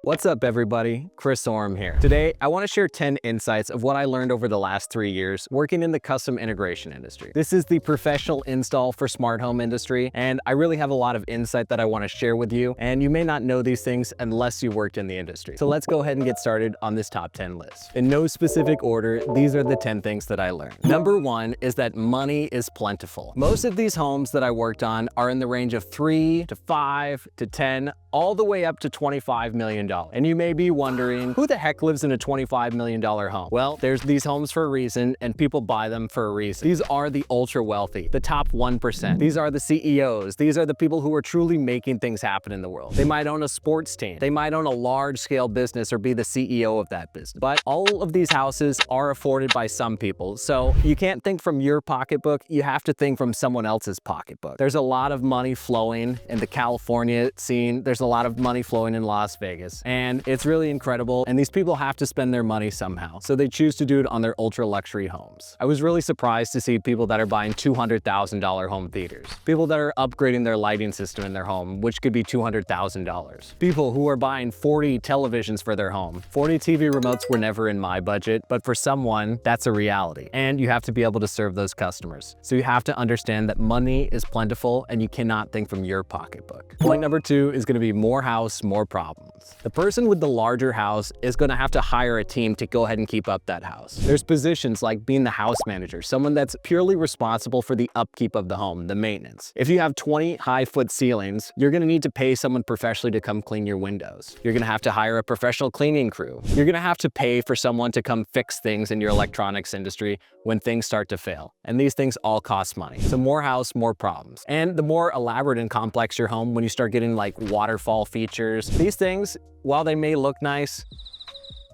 What's up everybody, Chris Orm here. Today, I want to share 10 insights of what I learned over the last 3 years working in the custom integration industry. This is the professional install for smart home industry, and I really have a lot of insight that I want to share with you, and you may not know these things unless you worked in the industry. So let's go ahead and get started on this top 10 list. In no specific order, these are the 10 things that I learned. Number 1 is that money is plentiful. Most of these homes that I worked on are in the range of 3 to 5 to 10, all the way up to $25 million. And you may be wondering, who the heck lives in a $25 million home? Well, there's these homes for a reason, and people buy them for a reason. These are the ultra wealthy, the top 1%. These are the CEOs. These are the people who are truly making things happen in the world. They might own a sports team. They might own a large scale business or be the CEO of that business. But all of these houses are afforded by some people. So you can't think from your pocketbook, you have to think from someone else's pocketbook. There's a lot of money flowing in the California scene. There's a lot of money flowing in Las Vegas, and it's really incredible, and these people have to spend their money somehow, so they choose to do it on their ultra luxury homes. I was really surprised to see people that are buying $200,000 home theaters, people that are upgrading their lighting system in their home, which could be $200,000, people who are buying 40 televisions for their home. 40 TV remotes were never in my budget, but for someone, that's a reality, and you have to be able to serve those customers. So you have to understand that money is plentiful, and you cannot think from your pocketbook. Point number 2 is going to be more house, more problems. The person with the larger house is going to have to hire a team to go ahead and keep up that house. There's positions like being the house manager, someone that's purely responsible for the upkeep of the home, the maintenance. If you have 20 high-foot ceilings, you're going to need to pay someone professionally to come clean your windows. You're going to have to hire a professional cleaning crew. You're going to have to pay for someone to come fix things in your electronics industry when things start to fail. And these things all cost money. So more house, more problems. And the more elaborate and complex your home, when you start getting like waterfall features, these things, while they may look nice,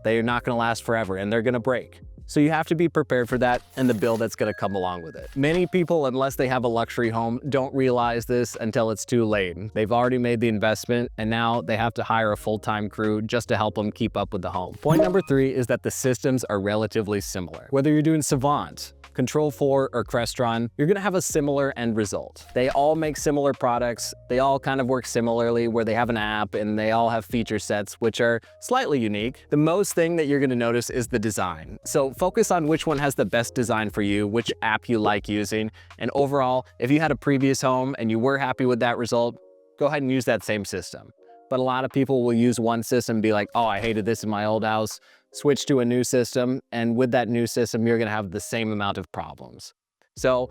they're not going to last forever and they're going to break. So you have to be prepared for that and the bill that's going to come along with it. Many people, unless they have a luxury home, don't realize this until it's too late. They've already made the investment and now they have to hire a full-time crew just to help them keep up with the home. Point number 3 is that the systems are relatively similar. Whether you're doing Savant, Control4, or Crestron, you're gonna have a similar end result. They all make similar products. They all kind of work similarly where they have an app and they all have feature sets which are slightly unique. The most thing that you're gonna notice is the design. So focus on which one has the best design for you, which app you like using, and overall, if you had a previous home and you were happy with that result, go ahead and use that same system. But a lot of people will use one system and be like, oh, I hated this in my old house, switch to a new system, and with that new system, you're gonna have the same amount of problems. So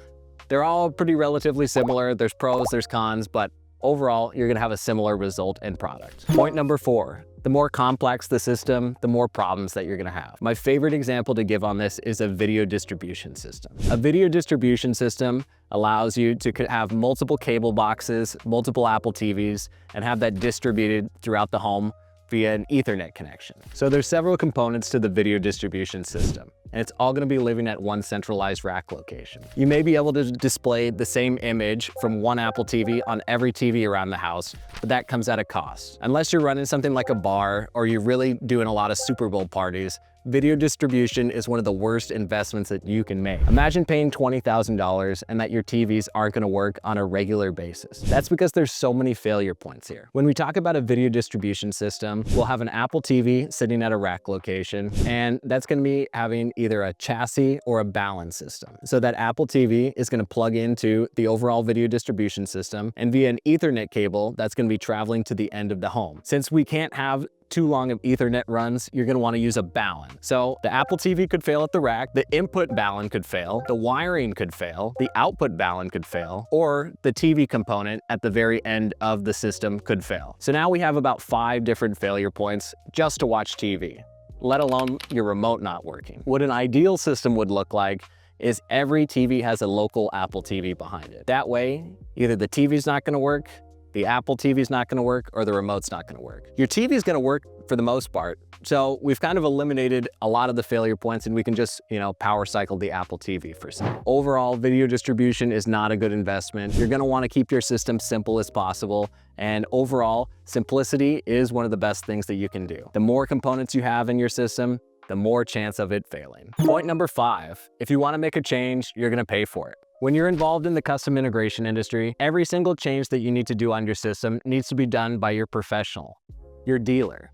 they're all pretty relatively similar. There's pros, there's cons, but overall, you're gonna have a similar result and product. Point number 4, the more complex the system, the more problems that you're gonna have. My favorite example to give on this is a video distribution system. A video distribution system allows you to have multiple cable boxes, multiple Apple TVs, and have that distributed throughout the home via an Ethernet connection. So there's several components to the video distribution system, and it's all gonna be living at one centralized rack location. You may be able to display the same image from one Apple TV on every TV around the house, but that comes at a cost. Unless you're running something like a bar or you're really doing a lot of Super Bowl parties, video distribution is one of the worst investments that you can make. Imagine paying $20,000 and that your TVs aren't gonna work on a regular basis. That's because there's so many failure points here. When we talk about a video distribution system, we'll have an Apple TV sitting at a rack location, and that's gonna be having either a chassis or a balance system. So that Apple TV is gonna plug into the overall video distribution system, and via an Ethernet cable, that's gonna be traveling to the end of the home. Since we can't have too long of Ethernet runs, you're gonna wanna use a balun. So the Apple TV could fail at the rack, the input balun could fail, the wiring could fail, the output balun could fail, or the TV component at the very end of the system could fail. So now we have about 5 different failure points just to watch TV, let alone your remote not working. What an ideal system would look like is every TV has a local Apple TV behind it. That way, either the TV's not gonna work, the Apple TV's not gonna work, or the remote's not gonna work. Your TV's gonna work for the most part. So we've kind of eliminated a lot of the failure points and we can just, power cycle the Apple TV for some. Overall, video distribution is not a good investment. You're gonna wanna keep your system simple as possible. And overall, simplicity is one of the best things that you can do. The more components you have in your system, the more chance of it failing. Point number 5, if you wanna make a change, you're gonna pay for it. When you're involved in the custom integration industry, every single change that you need to do on your system needs to be done by your professional, your dealer.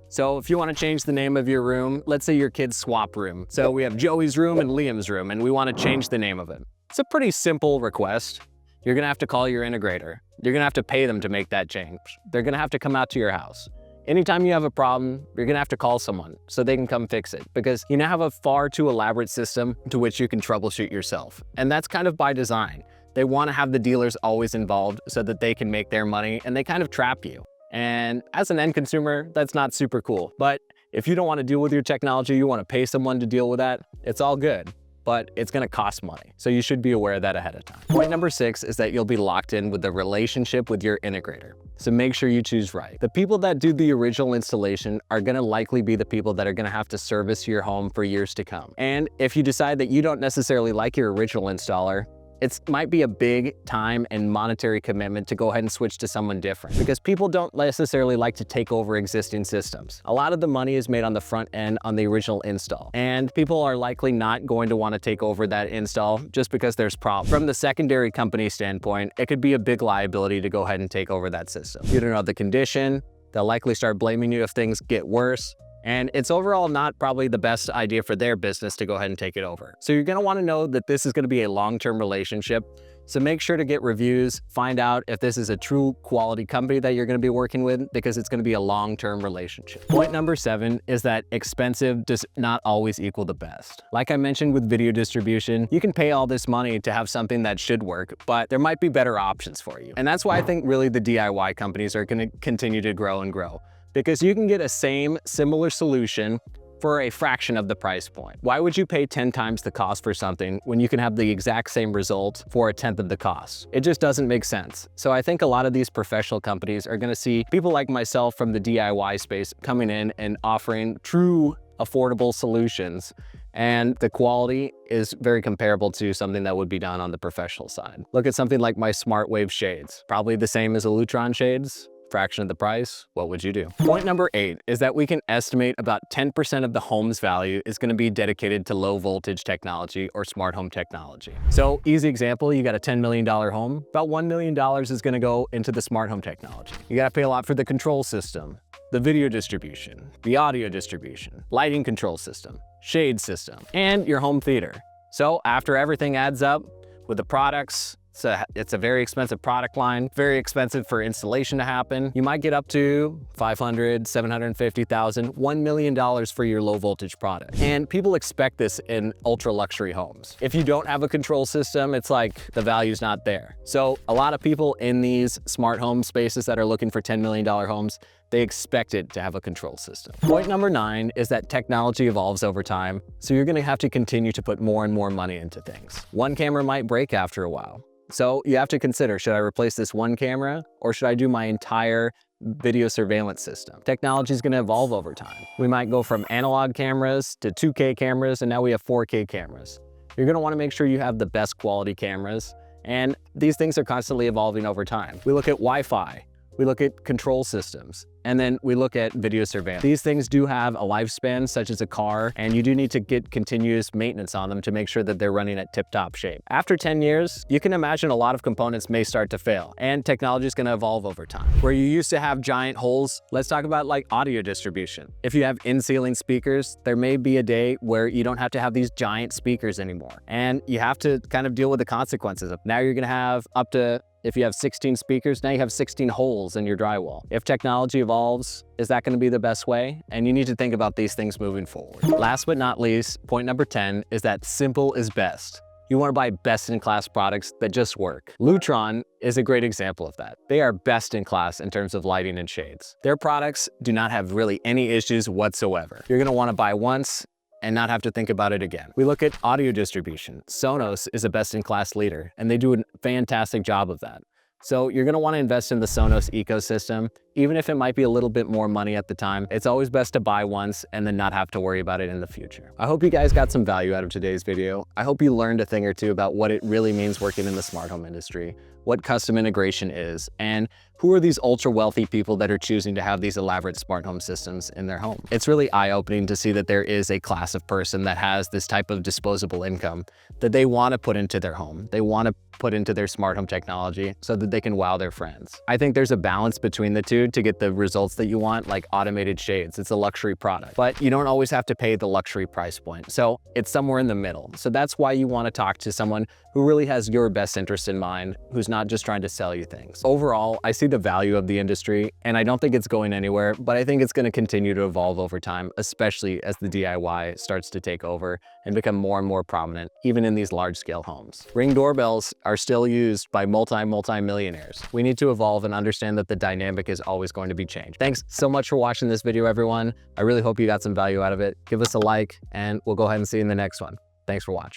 So if you want to change the name of your room, let's say your kids swap room. So we have Joey's room and Liam's room, and we want to change the name of it. It's a pretty simple request. You're gonna have to call your integrator. You're gonna have to pay them to make that change. They're gonna have to come out to your house. Anytime you have a problem, you're gonna have to call someone so they can come fix it, because you now have a far too elaborate system to which you can troubleshoot yourself. And that's kind of by design. They wanna have the dealers always involved so that they can make their money, and they kind of trap you. And as an end consumer, that's not super cool. But if you don't wanna deal with your technology, you wanna pay someone to deal with that, it's all good. But it's gonna cost money. So you should be aware of that ahead of time. Point number 6 is that you'll be locked in with the relationship with your integrator. So make sure you choose right. The people that do the original installation are gonna likely be the people that are gonna have to service your home for years to come. And if you decide that you don't necessarily like your original installer, it might be a big time and monetary commitment to go ahead and switch to someone different, because people don't necessarily like to take over existing systems. A lot of the money is made on the front end on the original install, and people are likely not going to want to take over that install just because there's problems. From the secondary company standpoint, it could be a big liability to go ahead and take over that system. You don't know the condition, they'll likely start blaming you if things get worse. And it's overall not probably the best idea for their business to go ahead and take it over. So you're gonna wanna know that this is gonna be a long-term relationship. So make sure to get reviews, find out if this is a true quality company that you're gonna be working with, because it's gonna be a long-term relationship. Point number 7 is that expensive does not always equal the best. Like I mentioned with video distribution, you can pay all this money to have something that should work, but there might be better options for you. And that's why I think really the DIY companies are gonna continue to grow and grow, because you can get a similar solution for a fraction of the price point. Why would you pay 10 times the cost for something when you can have the exact same result for a tenth of the cost? It just doesn't make sense. So I think a lot of these professional companies are gonna see people like myself from the DIY space coming in and offering true affordable solutions. And the quality is very comparable to something that would be done on the professional side. Look at something like my Smart Wave shades. Probably the same as a Lutron shades. Fraction of the price, what would you do? Point number 8 is that we can estimate about 10% of the home's value is gonna be dedicated to low voltage technology or smart home technology. So easy example, you got a $10 million home, about $1 million is gonna go into the smart home technology. You gotta pay a lot for the control system, the video distribution, the audio distribution, lighting control system, shade system, and your home theater. So after everything adds up with the products, it's a very expensive product line, very expensive for installation to happen. You might get up to $500,000, $750,000, $1 million for your low voltage product. And people expect this in ultra luxury homes. If you don't have a control system, it's like the value's not there. So a lot of people in these smart home spaces that are looking for $10 million homes, they expect it to have a control system. Point number 9 is that technology evolves over time, so you're gonna have to continue to put more and more money into things. One camera might break after a while. So you have to consider, should I replace this one camera, or should I do my entire video surveillance system? Technology is gonna evolve over time. We might go from analog cameras to 2K cameras, and now we have 4K cameras. You're gonna wanna make sure you have the best quality cameras, and these things are constantly evolving over time. We look at Wi-Fi, we look at control systems, and then we look at video surveillance. These things do have a lifespan, such as a car, and you do need to get continuous maintenance on them to make sure that they're running at tip-top shape. After 10 years, you can imagine a lot of components may start to fail, and technology is gonna evolve over time. Where you used to have giant holes, let's talk about like audio distribution. If you have in-ceiling speakers, there may be a day where you don't have to have these giant speakers anymore, and you have to kind of deal with the consequences of. Now you're gonna have up to, if you have 16 speakers, now you have 16 holes in your drywall. If technology evolves, is that gonna be the best way? And you need to think about these things moving forward. Last but not least, point number 10 is that simple is best. You wanna buy best-in-class products that just work. Lutron is a great example of that. They are best in class in terms of lighting and shades. Their products do not have really any issues whatsoever. You're gonna wanna buy once and not have to think about it again. We look at audio distribution. Sonos is a best-in-class leader, and they do a fantastic job of that. So you're gonna wanna invest in the Sonos ecosystem, even if it might be a little bit more money at the time. It's always best to buy once and then not have to worry about it in the future. I hope you guys got some value out of today's video. I hope you learned a thing or two about what it really means working in the smart home industry. what custom integration is, and who are these ultra wealthy people that are choosing to have these elaborate smart home systems in their home. It's really eye-opening to see that there is a class of person that has this type of disposable income that they want to put into their home. They want to put into their smart home technology so that they can wow their friends. I think there's a balance between the two to get the results that you want, like automated shades. It's a luxury product, but you don't always have to pay the luxury price point. So it's somewhere in the middle. So that's why you want to talk to someone who really has your best interest in mind, who's not just trying to sell you things. Overall, I see the value of the industry, and I don't think it's going anywhere, but I think it's going to continue to evolve over time, especially as the DIY starts to take over and become more and more prominent, even in these large-scale homes. Ring doorbells are still used by multi-millionaires. We need to evolve and understand that the dynamic is always going to be changed. Thanks so much for watching this video, everyone. I really hope you got some value out of it. Give us a like, and we'll go ahead and see you in the next one. Thanks for watching.